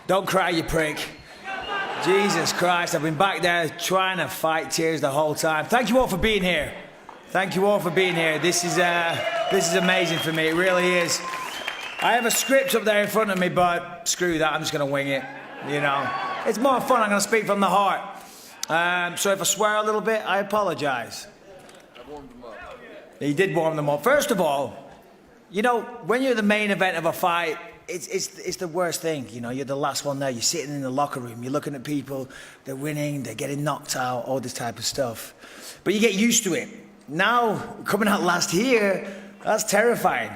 Don't cry, you prick. Jesus Christ, I've been back there trying to fight tears the whole time. Thank you all for being here. Thank you all for being here. This is amazing for me, it really is. I have a script up there in front of me, but screw that, I'm just going to wing it, you know. It's more fun, I'm going to speak from the heart. So if I swear a little bit, I apologise. I warmed them up. He did warm them up. First of all, you know, when you're the main event of a fight, it's the worst thing, you know. You're the last one there, you're sitting in the locker room, you're looking at people, they're winning, they're getting knocked out, all this type of stuff. But you get used to it. Now, coming out last year, that's terrifying.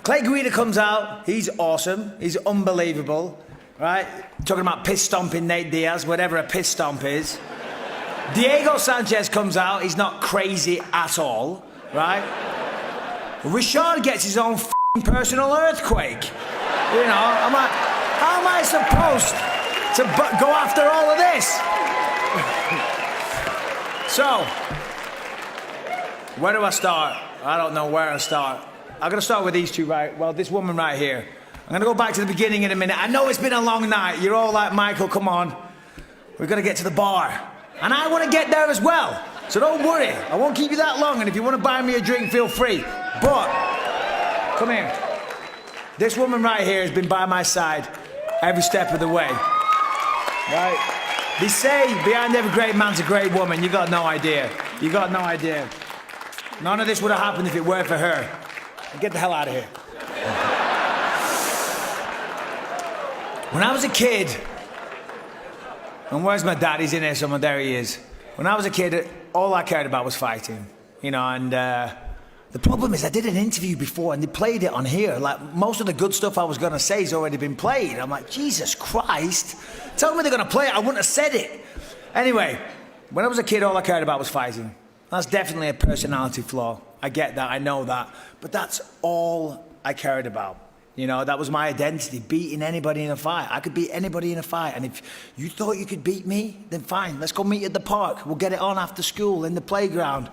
Clay Guida comes out, he's awesome, he's unbelievable, right? Talking about piss stomping Nate Diaz, whatever a piss stomp is. Diego Sanchez comes out, he's not crazy at all, right? Richard gets his own personal earthquake. You know, I'm like, how am I supposed to go after all of this? So, where do I start? I don't know where I start. I'm going to start with these two, right? Well, this woman right here. I'm going to go back to the beginning in a minute. I know it's been a long night. You're all like, Michael, come on. We've got to get to the bar. And I want to get there as well. So don't worry. I won't keep you that long. And if you want to buy me a drink, feel free. But, come here. This woman right here has been by my side every step of the way. Right? They say behind every great man's a great woman. You got no idea. You got no idea. None of this would have happened if it weren't for her. Get the hell out of here. When I was a kid, and where's my dad? He's in here somewhere. There he is. When I was a kid, all I cared about was fighting. You know, and the problem is I did an interview before and they played it on here. Like, most of the good stuff I was going to say has already been played. I'm like, Jesus Christ. Tell me they're going to play it. I wouldn't have said it. Anyway, when I was a kid, all I cared about was fighting. That's definitely a personality flaw. I get that. I know that. But that's all I cared about. You know, that was my identity, beating anybody in a fight. I could beat anybody in a fight. And if you thought you could beat me, then fine. Let's go meet at the park. We'll get it on after school, in the playground.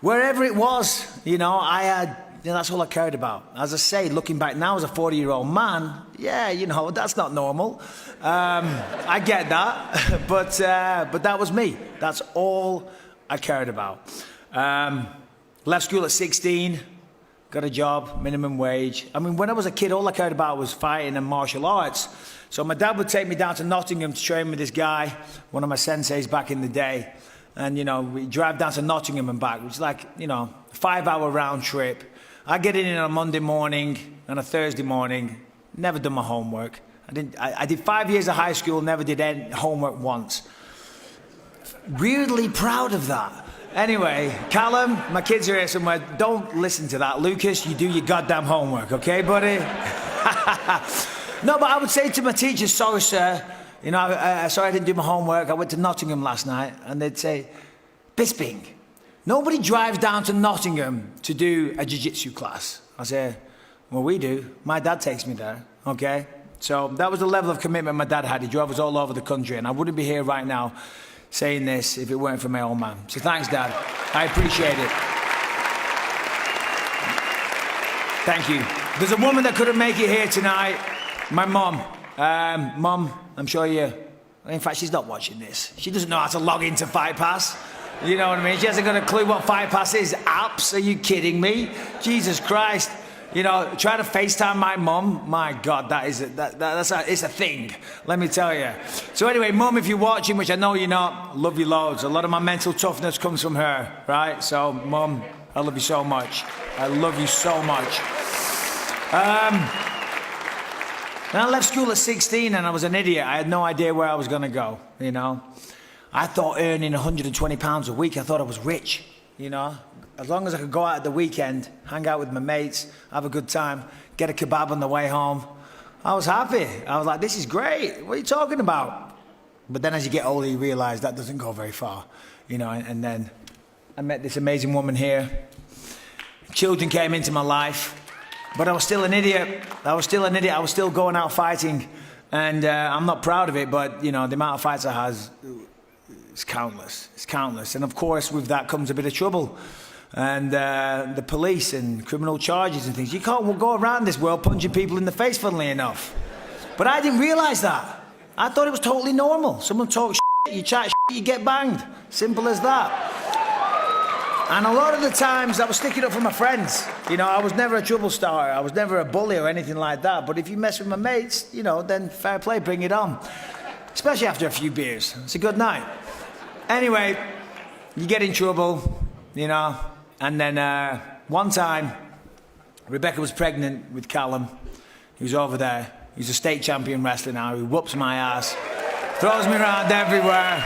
Wherever it was, you know, that's all I cared about. As I say, looking back now as a 40-year-old man, yeah, you know, that's not normal. I get that, but that was me. That's all I cared about. Left school at 16, got a job, minimum wage. I mean, when I was a kid, all I cared about was fighting and martial arts. So my dad would take me down to Nottingham to train with this guy, one of my senseis back in the day. And, you know, we drive down to Nottingham and back, which is like, you know, a 5-hour round trip. I get in on a Monday morning and a Thursday morning, never done my homework. I did 5 years of high school, never did any homework once. Weirdly proud of that. Anyway, Callum, my kids are here somewhere. Don't listen to that. Lucas, you do your goddamn homework, okay, buddy? No, but I would say to my teachers, sorry, sir. You know, sorry I didn't do my homework. I went to Nottingham last night, and they'd say, Bisping, nobody drives down to Nottingham to do a jiu-jitsu class. I say, well, we do. My dad takes me there, okay? So that was the level of commitment my dad had. He drove us all over the country, and I wouldn't be here right now saying this if it weren't for my old man. So thanks, Dad. I appreciate it. Thank you. There's a woman that couldn't make it here tonight, my mom. Mom, I'm sure you... In fact, she's not watching this. She doesn't know how to log into Fight Pass. You know what I mean? She hasn't got a clue what Fight Pass is. Apps? Are you kidding me? Jesus Christ. You know, trying to FaceTime my mum, my God, it's a thing, let me tell you. So anyway, Mum, if you're watching, which I know you're not, love you loads. A lot of my mental toughness comes from her, right? So, Mum, I love you so much. I love you so much. Then I left school at 16 and I was an idiot. I had no idea where I was going to go, you know. I thought earning £120 a week, I thought I was rich, you know. As long as I could go out at the weekend, hang out with my mates, have a good time, get a kebab on the way home, I was happy. I was like, this is great. What are you talking about? But then as you get older, you realise that doesn't go very far, you know. And then I met this amazing woman here. Children came into my life, but I was still an idiot. I was still going out fighting, and I'm not proud of it, but, you know, the amount of fights I had, it's countless. It's countless. And, of course, with that comes a bit of trouble. And the police and criminal charges and things. You can't go around this world punching people in the face, funnily enough. But I didn't realise that. I thought it was totally normal. Someone talks shit, you chat shit, you get banged. Simple as that. And a lot of the times I was sticking up for my friends. You know, I was never a trouble starter. I was never a bully or anything like that. But if you mess with my mates, you know, then fair play, bring it on. Especially after a few beers. It's a good night. Anyway, you get in trouble, you know. And then one time, Rebecca was pregnant with Callum. He was over there. He's a state champion wrestler now. He whoops my ass, throws me around everywhere.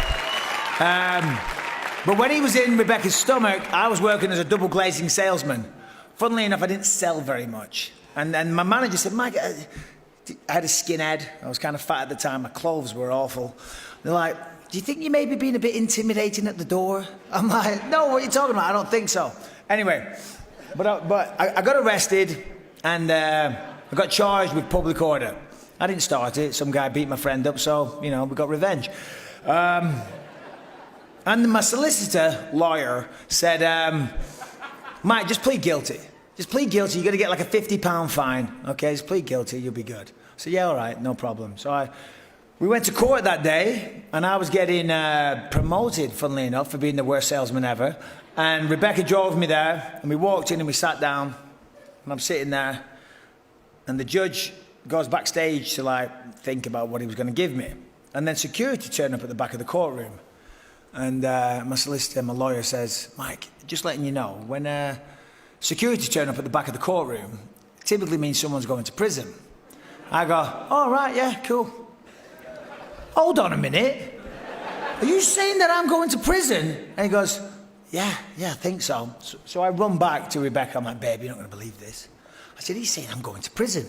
But when he was in Rebecca's stomach, I was working as a double glazing salesman. Funnily enough, I didn't sell very much. And then my manager said, Mike, I had a skinhead. I was kind of fat at the time. My clothes were awful. They're like, do you think you may be being a bit intimidating at the door? I'm like, no, what are you talking about? I don't think so. Anyway, but I got arrested and I got charged with public order. I didn't start it. Some guy beat my friend up, so, you know, we got revenge. And my solicitor, lawyer, said, Mike, just plead guilty. Just plead guilty. You're going to get like a £50 fine. Okay, just plead guilty. You'll be good. I said, yeah, all right, no problem. So we went to court that day, and I was getting promoted, funnily enough, for being the worst salesman ever. And Rebecca drove me there, and we walked in and we sat down, and I'm sitting there, and the judge goes backstage to like think about what he was going to give me. And then security turned up at the back of the courtroom. And my solicitor, my lawyer says, Mike, just letting you know, when security turn up at the back of the courtroom, it typically means someone's going to prison. I go, oh, right, yeah, cool. Hold on a minute. Are you saying that I'm going to prison? And he goes, yeah, I think so. So I run back to Rebecca. I'm like, babe, you're not going to believe this. I said, he's saying I'm going to prison.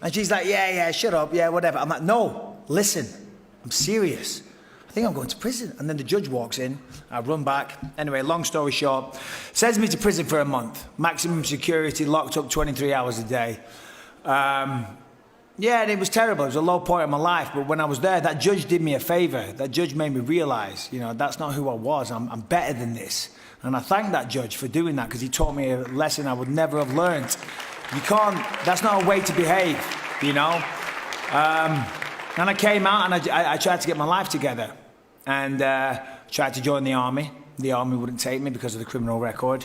And she's like, yeah, shut up, yeah, whatever. I'm like, no, listen, I'm serious. I think I'm going to prison. And then the judge walks in, I run back. Anyway, long story short, sends me to prison for a month. Maximum security, locked up 23 hours a day. Yeah, and it was terrible. It was a low point in my life. But when I was there, that judge did me a favor. That judge made me realize, you know, that's not who I was. I'm better than this. And I thank that judge for doing that because he taught me a lesson I would never have learned. You can't, that's not a way to behave, you know. And I came out and I tried to get my life together. And tried to join the army. The army wouldn't take me because of the criminal record.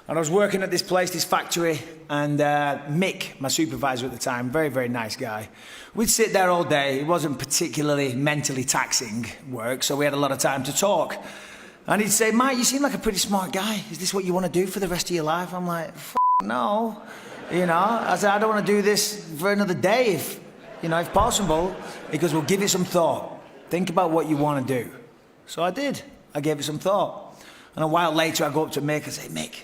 And I was working at this place, this factory, and Mick, my supervisor at the time, very, very nice guy. We'd sit there all day. It wasn't particularly mentally taxing work, so we had a lot of time to talk. And he'd say, Mike, you seem like a pretty smart guy. Is this what you want to do for the rest of your life? I'm like, no. You know, I said, I don't want to do this for another day, if possible. He goes, well, give it some thought. Think about what you want to do. So I did. I gave it some thought. And a while later, I go up to Mick and say, Mick,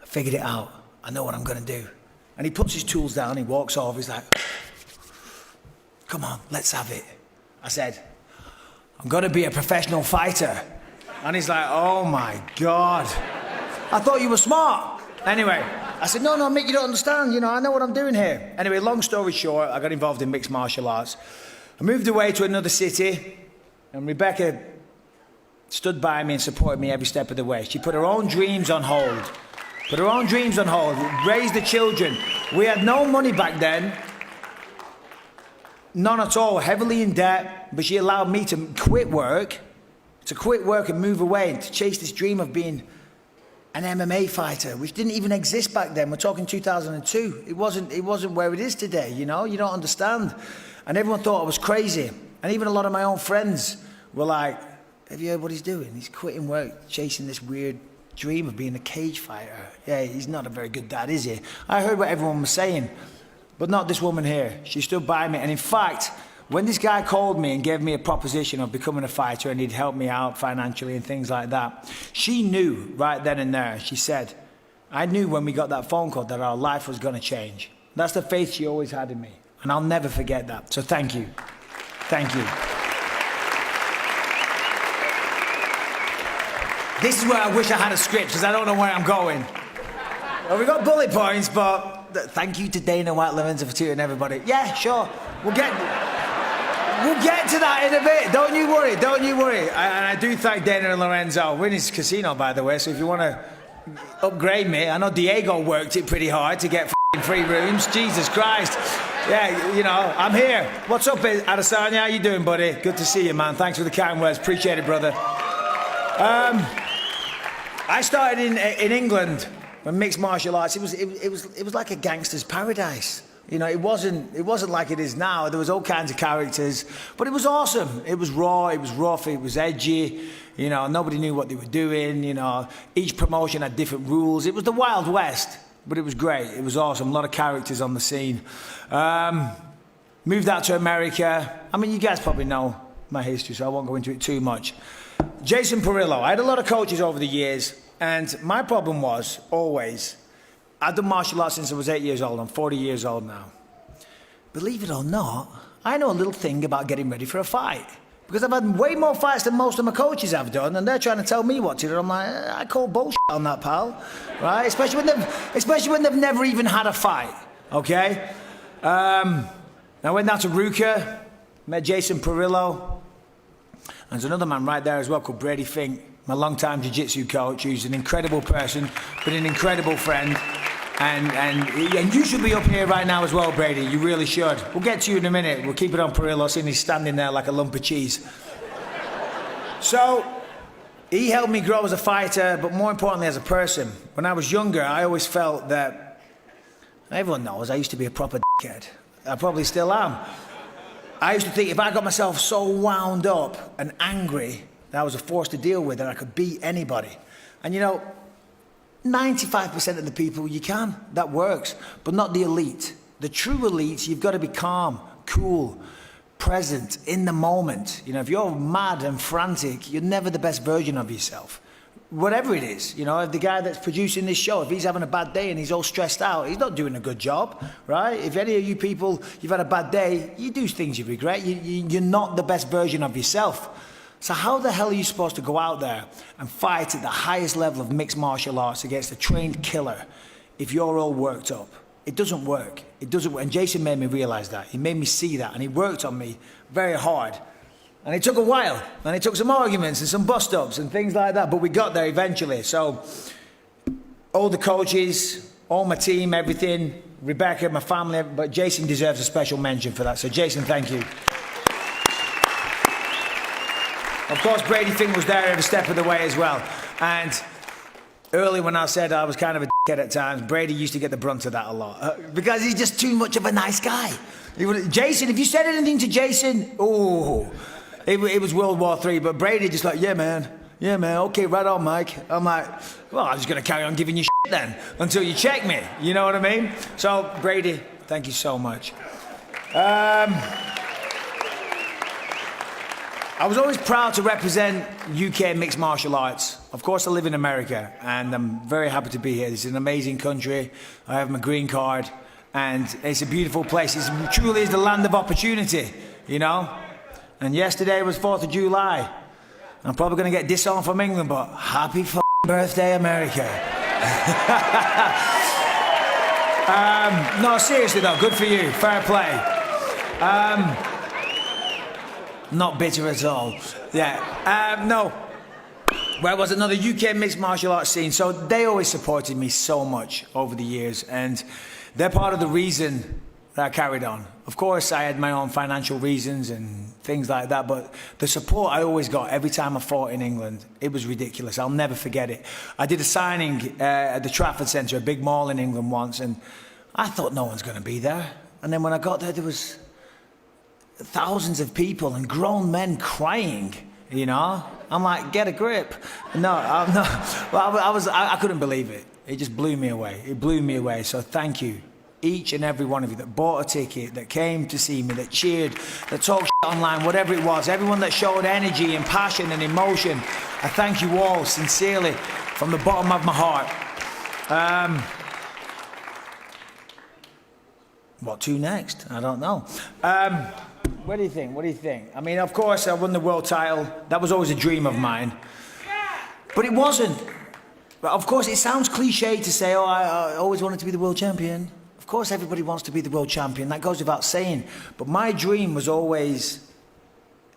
I figured it out. I know what I'm going to do. And he puts his tools down, he walks off, he's like, come on, let's have it. I said, I'm going to be a professional fighter. And he's like, oh my God. I thought you were smart. Anyway, I said, no, Mick, you don't understand. You know, I know what I'm doing here. Anyway, long story short, I got involved in mixed martial arts. I moved away to another city. And Rebecca stood by me and supported me every step of the way. She put her own dreams on hold. Raised the children. We had no money back then. None at all. Heavily in debt. But she allowed me to quit work and move away and to chase this dream of being an MMA fighter, which didn't even exist back then. We're talking 2002. It wasn't where it is today, you know? You don't understand. And everyone thought I was crazy. And even a lot of my own friends were like, have you heard what he's doing? He's quitting work, chasing this weird dream of being a cage fighter. Yeah, he's not a very good dad, is he? I heard what everyone was saying, but not this woman here. She stood by me. And in fact, when this guy called me and gave me a proposition of becoming a fighter and he'd help me out financially and things like that, she knew right then and there. She said, I knew when we got that phone call that our life was going to change. That's the faith she always had in me. And I'll never forget that. So thank you. Thank you. This is where I wish I had a script, because I don't know where I'm going. Well, we got bullet points, but thank you to Dana White, Lorenzo Fattua, and everybody. Yeah, sure. We'll get to that in a bit. Don't you worry. And I do thank Dana and Lorenzo. We're in his casino, by the way, so if you want to upgrade me, I know Diego worked it pretty hard to get free rooms. Jesus Christ. Yeah, you know, I'm here. What's up, Adesanya? How you doing, buddy? Good to see you, man. Thanks for the kind words. Appreciate it, brother. I started in England when mixed martial arts. It was like a gangster's paradise. You know, it wasn't like it is now. There was all kinds of characters, but it was awesome. It was raw, it was rough, it was edgy. You know, nobody knew what they were doing. You know, each promotion had different rules. It was the Wild West, but it was great. It was awesome. A lot of characters on the scene. Moved out to America. I mean, you guys probably know my history, so I won't go into it too much. Jason Parillo. I had a lot of coaches over the years, and my problem was always, I've done martial arts since I was 8 years old. I'm 40 years old now. Believe it or not, I know a little thing about getting ready for a fight. Because I've had way more fights than most of my coaches have done, and they're trying to tell me what to do. I'm like, I call bullshit on that, pal. Right? Especially when they've never even had a fight. Okay? I went down to Ruka, met Jason Parillo. And there's another man right there as well called Brady Fink, my longtime jiu-jitsu coach, who's an incredible person, but an incredible friend. And you should be up here right now as well, Brady. You really should. We'll get to you in a minute. We'll keep it on Parillo, seeing he's standing there like a lump of cheese. So, he helped me grow as a fighter, but more importantly as a person. When I was younger, I always felt that, everyone knows, I used to be a proper dickhead. I probably still am. I used to think if I got myself so wound up and angry that I was a force to deal with, that I could beat anybody. And you know, 95% of the people you can, that works, but not the elite. The true elites, you've got to be calm, cool, present, in the moment. You know, if you're mad and frantic, you're never the best version of yourself. Whatever it is, you know, if the guy that's producing this show, if he's having a bad day and he's all stressed out, he's not doing a good job, right? If any of you people, you've had a bad day, you do things you regret, you're not the best version of yourself. So how the hell are you supposed to go out there and fight at the highest level of mixed martial arts against a trained killer if you're all worked up? It doesn't work. It doesn't work. And Jason made me realize that. He made me see that, and he worked on me very hard. And it took a while, and it took some arguments and some bust-ups and things like that, but we got there eventually. So all the coaches, all my team, everything, Rebecca, my family, but Jason deserves a special mention for that. So Jason, thank you. Of course, Brady Fink was there every step of the way as well. And early when I said I was kind of a dickhead at times, Brady used to get the brunt of that a lot. Because he's just too much of a nice guy. Jason, if you said anything to Jason, oh, it was World War III. But Brady just like, yeah, man, okay, right on, Mike. I'm like, well, I'm just going to carry on giving you shit then until you check me. You know what I mean? So, Brady, thank you so much. I was always proud to represent UK mixed martial arts. Of course, I live in America, and I'm very happy to be here. It's an amazing country. I have my green card, and it's a beautiful place. It truly is the land of opportunity, you know? And yesterday was 4th of July. I'm probably going to get disowned from England, but happy birthday, America. No, seriously though, good for you. Fair play. Not bitter at all. Yeah. No. Well, it was another UK mixed martial arts scene. So they always supported me so much over the years. And they're part of the reason that I carried on. Of course, I had my own financial reasons and things like that. But the support I always got every time I fought in England, it was ridiculous. I'll never forget it. I did a signing at the Trafford Centre, a big mall in England once. And I thought no one's going to be there. And then when I got there, there was thousands of people and grown men crying, you know. I'm like, get a grip. No, well, I couldn't believe it. It just blew me away. It blew me away. So thank you, each and every one of you that bought a ticket, that came to see me, that cheered, that talked shit online, whatever it was, everyone that showed energy and passion and emotion. I thank you all sincerely from the bottom of my heart. What to next? I don't know. What do you think? What do you think? I mean, of course, I won the world title. That was always a dream of mine. But it wasn't. But of course, it sounds cliche to say, oh, I always wanted to be the world champion. Of course, everybody wants to be the world champion. That goes without saying. But my dream was always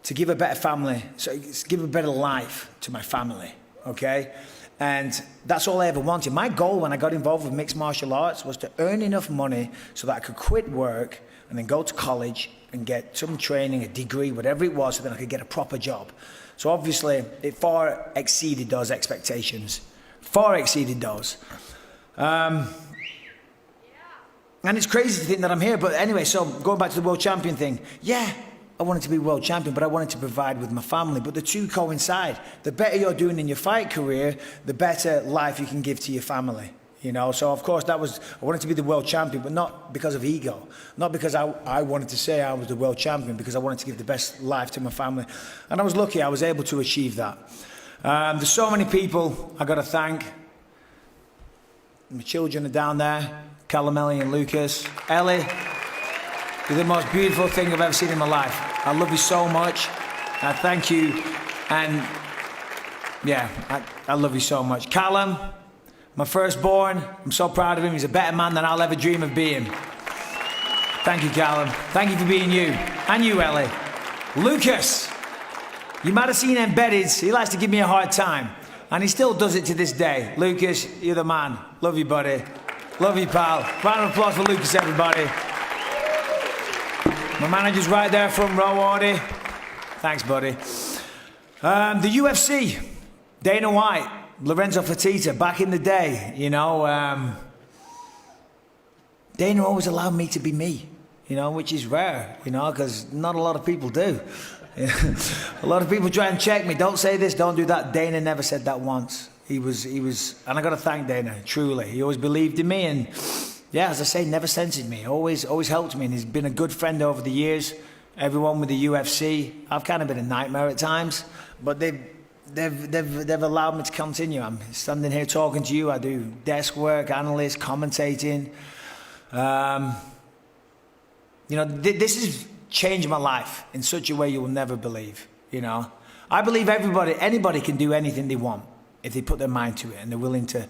to give a better family, so give a better life to my family, okay? And that's all I ever wanted. My goal when I got involved with mixed martial arts was to earn enough money so that I could quit work and then go to college and get some training, a degree, whatever it was, so that I could get a proper job. So obviously, it far exceeded those expectations. Far exceeded those. And it's crazy to think that I'm here, but anyway, so going back to the world champion thing, yeah, I wanted to be world champion, but I wanted to provide with my family. But the two coincide. The better you're doing in your fight career, the better life you can give to your family. You know, so of course I wanted to be the world champion, but not because of ego. Not because I wanted to say I was the world champion, because I wanted to give the best life to my family. And I was lucky I was able to achieve that. There's so many people I got to thank. My children are down there, Callum, Ellie and Lucas. Ellie, you're the most beautiful thing I've ever seen in my life. I love you so much. I thank you. And yeah, I love you so much. Callum, my firstborn, I'm so proud of him. He's a better man than I'll ever dream of being. Thank you, Callum. Thank you for being you. And you, Ellie. Lucas, you might have seen Embedded. He likes to give me a hard time. And he still does it to this day. Lucas, you're the man. Love you, buddy. Love you, pal. Round of applause for Lucas, everybody. My manager's right there, front row, Audie. Thanks, buddy. The UFC, Dana White, Lorenzo Fertitta, back in the day, you know, Dana always allowed me to be me, you know, which is rare, you know, because not a lot of people do. A lot of people try and check me. Don't say this, don't do that. Dana never said that once. He was, and I got to thank Dana, truly. He always believed in me, and yeah, as I say, never censored me. Always helped me, and he's been a good friend over the years. Everyone with the UFC, I've kind of been a nightmare at times, but they've allowed me to continue. I'm standing here talking to you. I do desk work, analyst, commentating. You know, this has changed my life in such a way you will never believe. You know, I believe anybody can do anything they want if they put their mind to it and they're willing to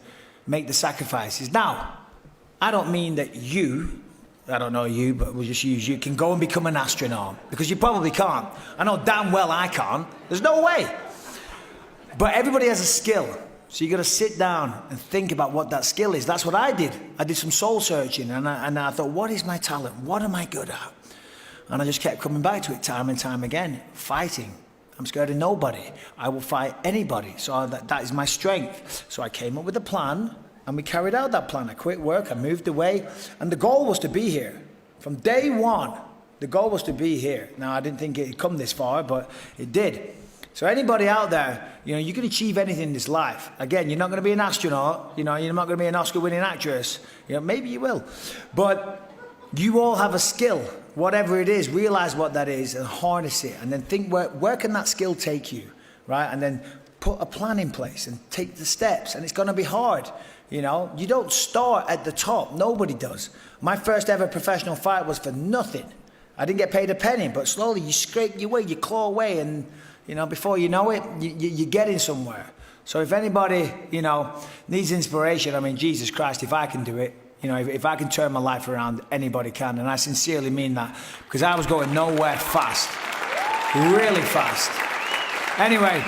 make the sacrifices. Now, I don't mean that I don't know you, but we'll just use you, can go and become an astronaut, because you probably can't. I know damn well I can't. There's no way. But everybody has a skill. So you got to sit down and think about what that skill is. That's what I did. I did some soul searching, and I thought, what is my talent? What am I good at? And I just kept coming back to it time and time again. Fighting. I'm scared of nobody. I will fight anybody. So that is my strength. So I came up with a plan, and we carried out that plan. I quit work, I moved away, and the goal was to be here. From day one, the goal was to be here. Now, I didn't think it'd come this far, but it did. So anybody out there, you know, you can achieve anything in this life. Again, you're not going to be an astronaut, you know, you're not going to be an Oscar-winning actress. You know, maybe you will. But you all have a skill, whatever it is, realize what that is and harness it, and then think where can that skill take you, right? And then put a plan in place and take the steps, and it's going to be hard. You know, you don't start at the top. Nobody does. My first ever professional fight was for nothing. I didn't get paid a penny, but slowly you scrape your way, you claw away, and, you know, before you know it, you're getting somewhere. So if anybody, you know, needs inspiration, I mean, Jesus Christ, if I can do it, you know, if I can turn my life around, anybody can. And I sincerely mean that, because I was going nowhere fast, really fast. Anyway,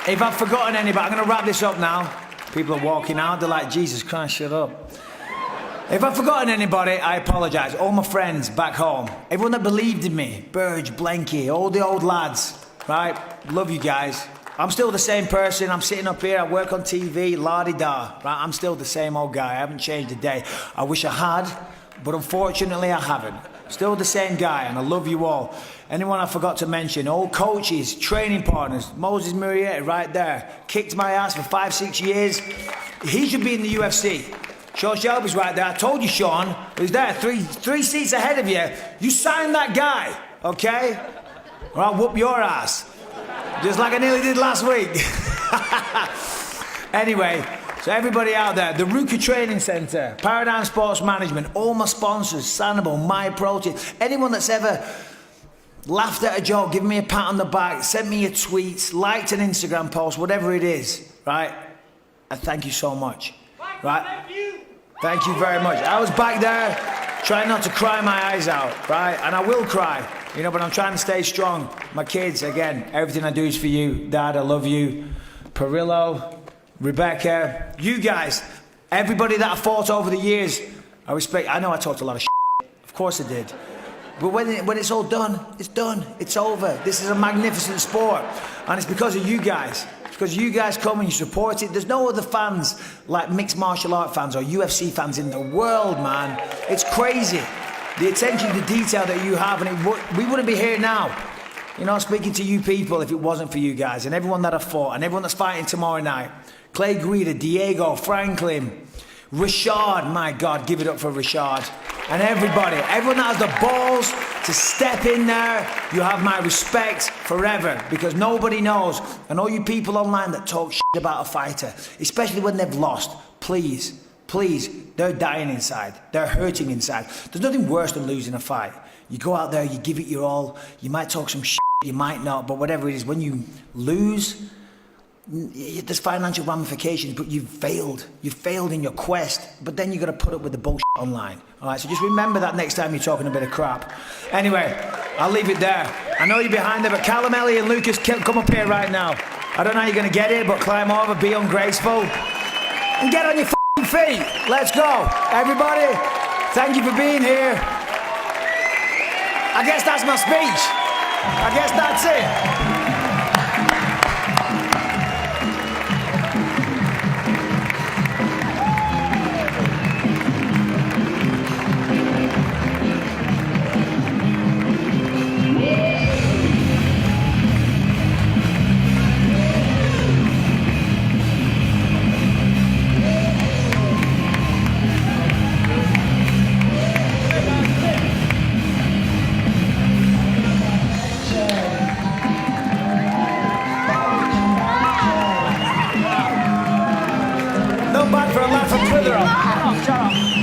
if I've forgotten anybody, I'm going to wrap this up now. People are walking out, they're like, Jesus Christ, shut up. If I've forgotten anybody, I apologize. All my friends back home, everyone that believed in me, Burge, Blanky, all the old lads, right? Love you guys. I'm still the same person. I'm sitting up here, I work on TV, la-di-da, right? I'm still the same old guy. I haven't changed a day. I wish I had, but unfortunately I haven't. Still the same guy, and I love you all. Anyone I forgot to mention, all coaches, training partners, Moses Murrieta right there, kicked my ass for 5-6 years. He should be in the UFC. Sean Shelby's right there. I told you, Sean, he's there, three seats ahead of you. You sign that guy, okay? Or I'll whoop your ass. Just like I nearly did last week. Anyway, so everybody out there, the Ruka Training Center, Paradigm Sports Management, all my sponsors, Sanable, My Protein, anyone that's ever laughed at a joke, given me a pat on the back, sent me a tweet, liked an Instagram post, whatever it is, right? I thank you so much, right? Thank you very much. I was back there trying not to cry my eyes out, right? And I will cry, you know, but I'm trying to stay strong. My kids, again, everything I do is for you. Dad, I love you. Parillo, Rebecca, you guys, everybody that I fought over the years, I respect. I know I talked a lot of shit. Of course I did. But when it's all done, it's done. It's over. This is a magnificent sport. And it's because of you guys. It's because you guys come and you support it. There's no other fans like mixed martial art fans or UFC fans in the world, man. It's crazy. The attention to detail that you have, and we wouldn't be here now. You know, speaking to you people if it wasn't for you guys and everyone that I fought and everyone that's fighting tomorrow night. Clay Guida, Diego, Franklin, Rashad, my God, give it up for Rashad. And everybody, everyone that has the balls to step in there, you have my respect forever because nobody knows. And all you people online that talk shit about a fighter, especially when they've lost, please, they're dying inside. They're hurting inside. There's nothing worse than losing a fight. You go out there, you give it your all, you might talk some shit, you might not, but whatever it is, when you lose, there's financial ramifications, but you've failed. You've failed in your quest, but then you've got to put up with the bullshit online. All right, so just remember that next time you're talking a bit of crap. Anyway, I'll leave it there. I know you're behind there, but Callum Ellie and Lucas, come up here right now. I don't know how you're going to get here, but climb over, be ungraceful, and get on your feet. Let's go. Everybody, thank you for being here. I guess that's my speech. I guess that's it. Not bad for a laugh and Twitter on. Shut up.